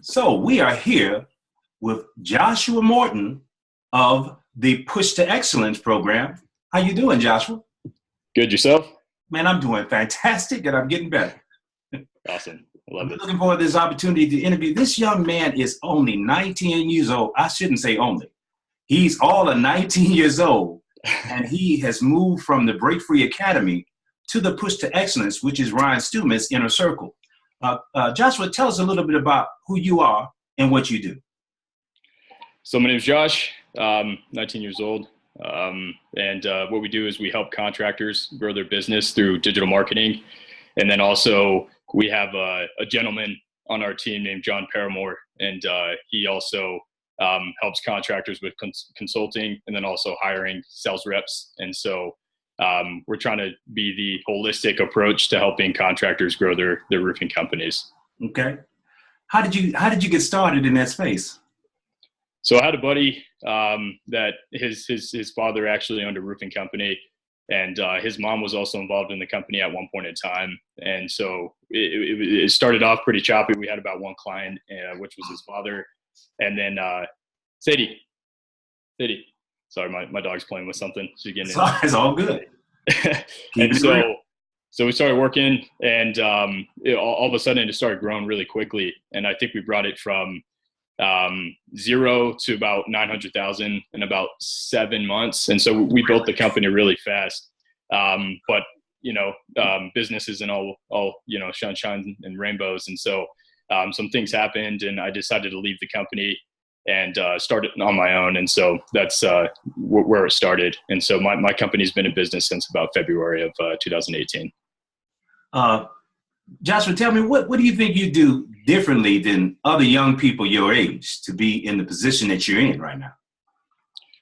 So we are here with Joshua Morton of the Push to Excellence program. How you doing, Joshua? Good, yourself? Man, I'm doing fantastic and I'm getting better. Awesome. I love I'm it. looking forward to this opportunity to interview. This young man is only 19 years old. I shouldn't say only. He's all of 19 years old, and he has moved from the Break Free Academy to the Push to Excellence, which is Ryan Stewman's inner circle. Joshua, tell us a little bit about who you are and what you do. So my name is Josh, 19 years old. And what we do is we help contractors grow their business through digital marketing. And then also we have a gentleman on our team named John Paramore, and he also helps contractors with consulting and then also hiring sales reps. And so we're trying to be the holistic approach to helping contractors grow their roofing companies. Okay. How did you get started in that space? So I had a buddy that his father actually owned a roofing company, and his mom was also involved in the company at one point in time. And so it started off pretty choppy. We had about one client, which was his father. And then Sadie, sorry, my dog's playing with something. She's getting in. It's all good. And so we started working, and all of a sudden it started growing really quickly. And I think we brought it from 0 to about 900,000 in about 7 months. And so we built the company really fast. But business isn't all sunshine and rainbows. And so some things happened, and I decided to leave the company and start it on my own. And so that's where it started. And so my company's been in business since about February of 2018. Joshua, tell me, what do you think you do differently than other young people your age to be in the position that you're in right now?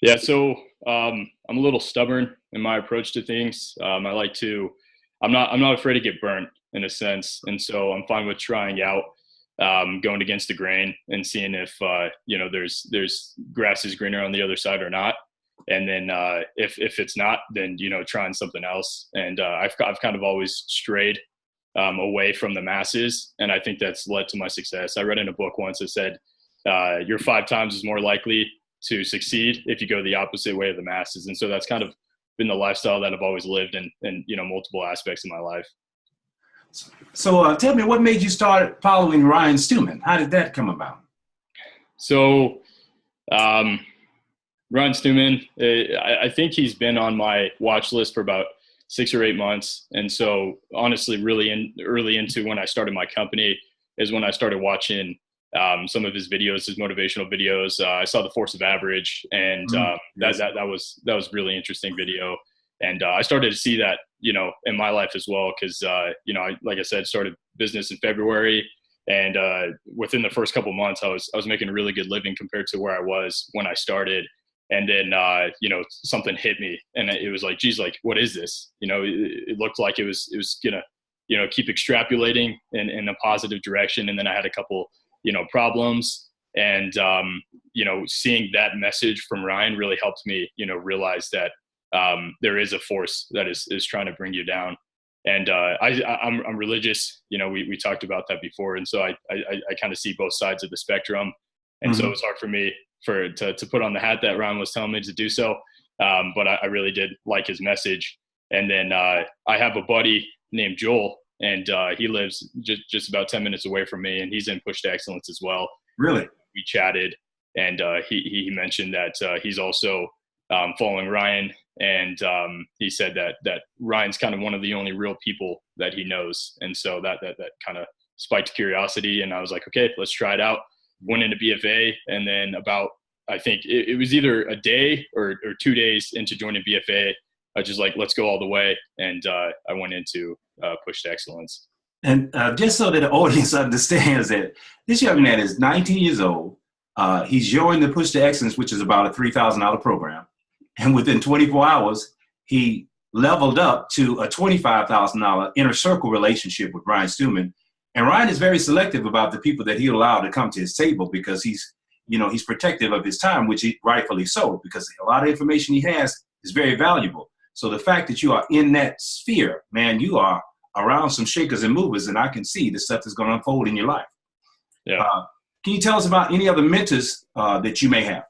Yeah, so I'm a little stubborn in my approach to things. I'm not afraid to get burnt in a sense. And so I'm fine with trying out, going against the grain and seeing if, there's grass is greener on the other side or not. And then if it's not, then, trying something else. And I've kind of always strayed away from the masses. And I think that's led to my success. I read in a book once that said, you're 5 times as more likely to succeed if you go the opposite way of the masses. And so that's kind of been the lifestyle that I've always lived in multiple aspects of my life. So tell me, what made you start following Ryan Stewman? How did that come about? So Ryan Stewman, I think he's been on my watch list for about 6 or 8 months. And so honestly, really early into when I started my company is when I started watching some of his videos, his motivational videos. I saw The Force of Average, and that was really interesting video. And I started to see that, in my life as well. Cause like I said, started business in February, and within the first couple months, I was making a really good living compared to where I was when I started. And then, something hit me, and it was like, geez, like, what is this? It looked like it was gonna, keep extrapolating in a positive direction. And then I had a couple, problems, and, seeing that message from Ryan really helped me, realize that there is a force that is trying to bring you down. And I'm religious, we talked about that before. And so I kind of see both sides of the spectrum. And so it was hard for me to put on the hat that Ryan was telling me to do so. But I really did like his message. And then I have a buddy named Joel, and he lives just about 10 minutes away from me, and he's in Push to Excellence as well. Really? We chatted, and he mentioned that he's also following Ryan. And he said that Ryan's kind of one of the only real people that he knows. And so that kind of spiked curiosity. And I was like, okay, let's try it out. Went into BFA, and then about, I think it was either a day or 2 days into joining BFA, I was just like, let's go all the way. And I went into Push to Excellence. And just so that the audience understands that this young man is 19 years old. He's joined the Push to Excellence, which is about a $3,000 program. And within 24 hours, he leveled up to a $25,000 inner circle relationship with Ryan Stewman. And Ryan is very selective about the people that he'll allow to come to his table, because he's protective of his time, which he rightfully so, because a lot of information he has is very valuable. So the fact that you are in that sphere, man, you are around some shakers and movers, and I can see the stuff that's going to unfold in your life. Yeah. Can you tell us about any other mentors that you may have?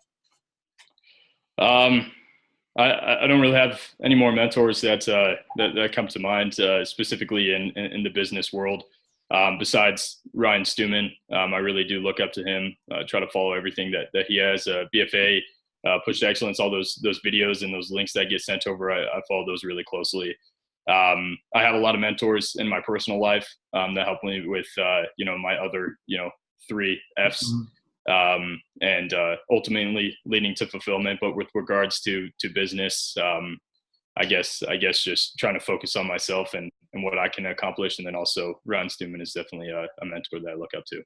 I don't really have any more mentors that come to mind specifically in the business world. Besides Ryan Stewman, I really do look up to him. Try to follow everything that he has. BFA, Push to Excellence, all those videos and those links that get sent over. I follow those really closely. I have a lot of mentors in my personal life that help me with my other 3 F's. And ultimately leading to fulfillment. But with regards to business, I guess just trying to focus on myself and what I can accomplish. And then also Ryan Stewman is definitely a mentor that I look up to.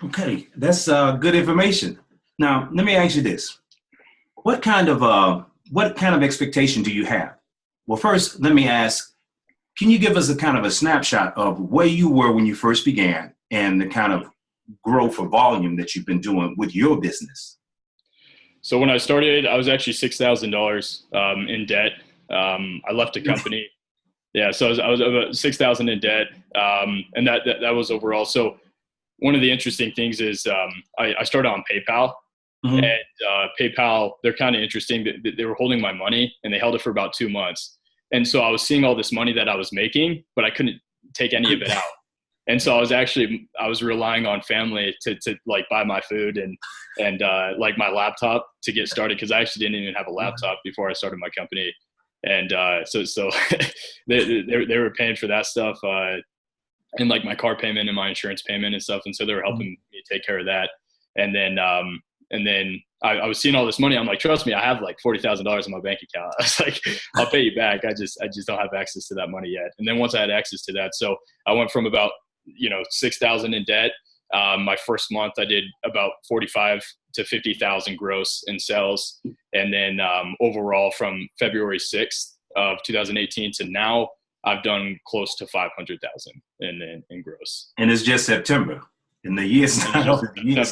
Okay, that's good information. Now, let me ask you this. What kind of expectation do you have? Well, first, let me ask, can you give us a kind of a snapshot of where you were when you first began and the kind of growth or volume that you've been doing with your business? So when I started, I was actually $6,000 in debt. I left the company. Yeah, so I was about $6,000 in debt, and that was overall. So one of the interesting things is I started on PayPal, and PayPal, they're kind of interesting. They were holding my money, and they held it for about 2 months. And so I was seeing all this money that I was making, but I couldn't take any of it out. And so I was relying on family to like buy my food and like my laptop to get started, because I actually didn't even have a laptop before I started my company. And so they were paying for that stuff and like my car payment and my insurance payment and stuff. And so they were helping me take care of that. And then I was seeing all this money. I'm like, trust me, I have like $40,000 in my bank account. I was like, I'll pay you back. I just don't have access to that money yet. And then once I had access to that, so I went from about 6,000 in debt. My first month I did about 45 to 50,000 gross in sales. And then overall from February 6th of 2018 to now, I've done close to 500,000 in gross. And it's just September. And the year's not over. We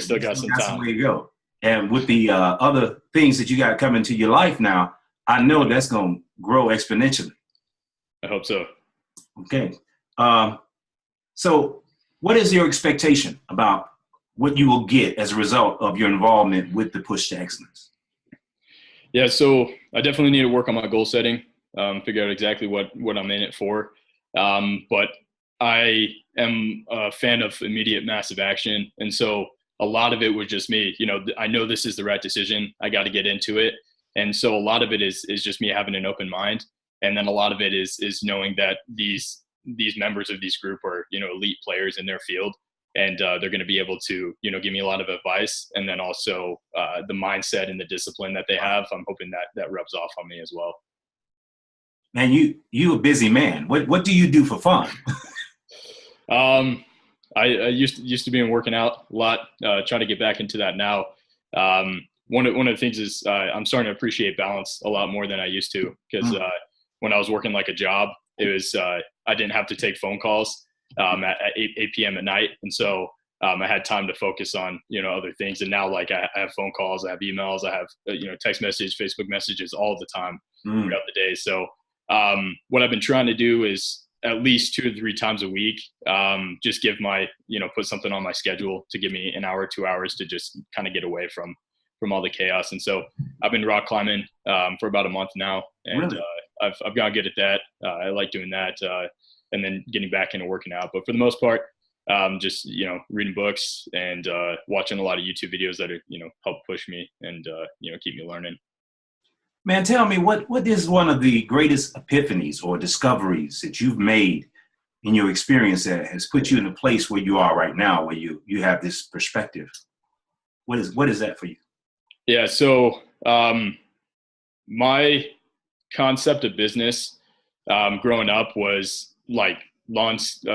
still got some time. Way to go. And with the other things that you got coming to your life now, I know that's going to grow exponentially. I hope so. Okay. So what is your expectation about what you will get as a result of your involvement with the Push to Excellence? Yeah, so I definitely need to work on my goal setting, figure out exactly what I'm in it for. But I am a fan of immediate massive action. And so a lot of it was just me, I know this is the right decision. I got to get into it. And so a lot of it is just me having an open mind. And then a lot of it is knowing that these members of this group are, elite players in their field. And they're going to be able to, give me a lot of advice. And then also the mindset and the discipline that they have, I'm hoping that rubs off on me as well. Man, you a busy man. What do you do for fun? I used to be working out a lot, trying to get back into that now. One of the things is I'm starting to appreciate balance a lot more than I used to, because when I was working like a job, it was I didn't have to take phone calls at 8 p.m. at night. And so I had time to focus on, other things. And now like I have phone calls, I have emails, I have, text messages, Facebook messages all the time throughout the day. So what I've been trying to do is at least 2 to 3 times a week, just give my, put something on my schedule to give me an hour, 2 hours to just kind of get away from all the chaos. And so I've been rock climbing for about a month now. And really? I've gotten good at that. I like doing that. And then getting back into working out. But for the most part, just, reading books and watching a lot of YouTube videos that are, help push me and, keep me learning. Man, tell me, what is one of the greatest epiphanies or discoveries that you've made in your experience that has put you in a place where you are right now, where you have this perspective? What is that for you? Yeah, so my concept of business growing up was like landscaping,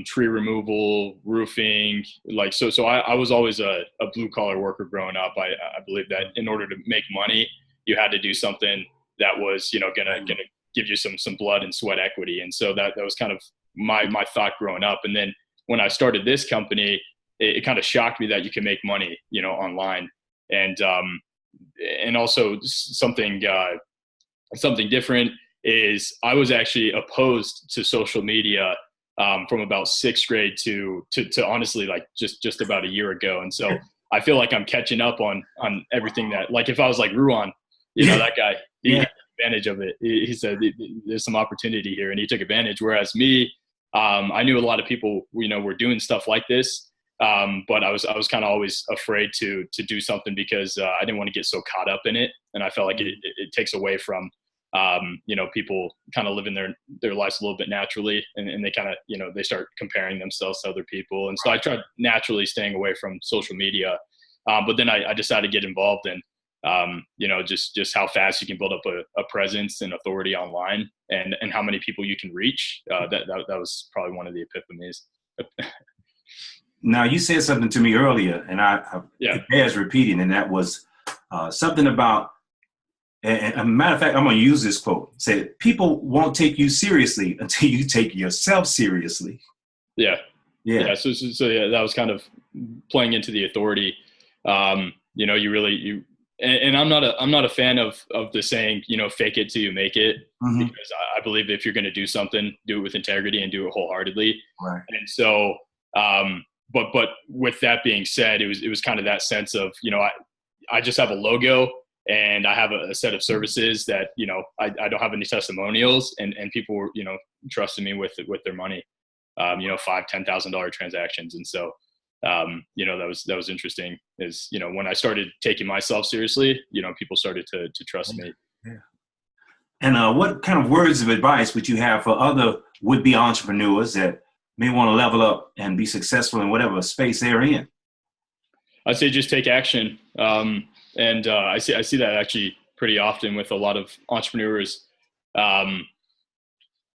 tree removal, roofing. Like so I was always a blue collar worker growing up. I believe that in order to make money, you had to do something that was gonna give you some blood and sweat equity. And so that was kind of my thought growing up. And then when I started this company, it kind of shocked me that you can make money online. And also something different is I was actually opposed to social media from about sixth grade to honestly like just about a year ago. And so I feel like I'm catching up on everything that, like, if I was like Ruan, that guy, he took advantage of it. He said there's some opportunity here, and he took advantage. Whereas me, I knew a lot of people, were doing stuff like this. But I was kind of always afraid to do something because I didn't want to get so caught up in it. And I felt like it takes away from, people kind of living their lives a little bit naturally, and they kind of, they start comparing themselves to other people. And so I tried naturally staying away from social media. But then I decided to get involved in, just how fast you can build up a presence and authority online, and how many people you can reach. That was probably one of the epiphanies. Now, you said something to me earlier, and it bears repeating, and that was something about, and a matter of fact, I'm going to use this quote. It said, people won't take you seriously until you take yourself seriously. Yeah. So that was kind of playing into the authority. And I'm not a fan of the saying, fake it till you make it, because I believe if you're going to do something, do it with integrity and do it wholeheartedly. Right. And so, but with that being said, it was kind of that sense of, I just have a logo and I have a set of services that, I don't have any testimonials, and people were, trusting me with their money, $5,000-$10,000 transactions. And so, that was interesting is, when I started taking myself seriously, people started to trust me. Yeah. And what kind of words of advice would you have for other would-be entrepreneurs that may want to level up and be successful in whatever space they're in? I'd say just take action. I see that actually pretty often with a lot of entrepreneurs.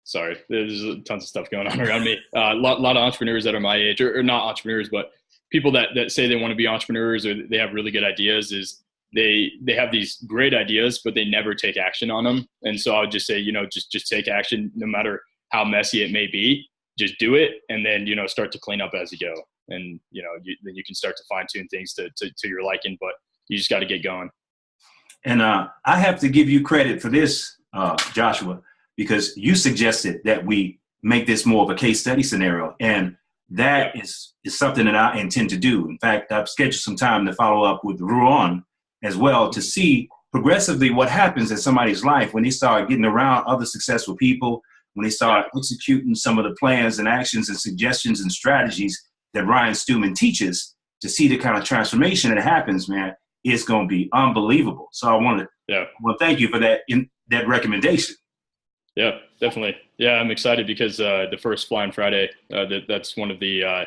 Sorry, there's tons of stuff going on around me. A lot of entrepreneurs that are my age, or not entrepreneurs, but people that say they want to be entrepreneurs or they have really good ideas, is they have these great ideas, but they never take action on them. And so I would just say, just take action, no matter how messy it may be. Just do it, and then, start to clean up as you go. And, then you can start to fine tune things to your liking, but you just got to get going. And I have to give you credit for this, Joshua, because you suggested that we make this more of a case study scenario. And that is something that I intend to do. In fact, I've scheduled some time to follow up with Ruan as well to see progressively what happens in somebody's life when they start getting around other successful people, when they start executing some of the plans and actions and suggestions and strategies that Ryan Stewman teaches, to see the kind of transformation that happens, man. It's going to be unbelievable. So I want to thank you for that recommendation. Yeah, definitely. Yeah, I'm excited because the first Flying Friday, that's one of the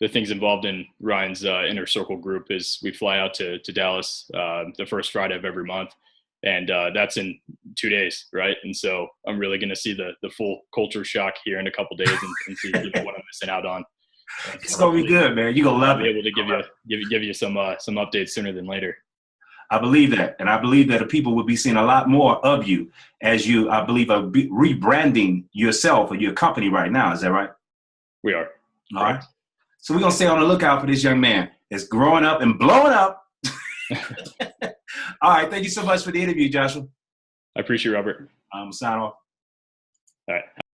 things involved in Ryan's inner circle group, is we fly out to Dallas the first Friday of every month. And that's in 2 days, right? And so I'm really going to see the full culture shock here in a couple of days and see what I'm missing out on. It's going to be good, man. You're going to love it. I'll be able to give you some updates sooner than later. I believe that. And I believe that the people will be seeing a lot more of you as you, I believe, are rebranding yourself or your company right now. Is that right? We are. All right. So we're going to stay on the lookout for this young man that's growing up and blowing up. All right. Thank you so much for the interview, Joshua. I appreciate it, Robert. Sign off. All right.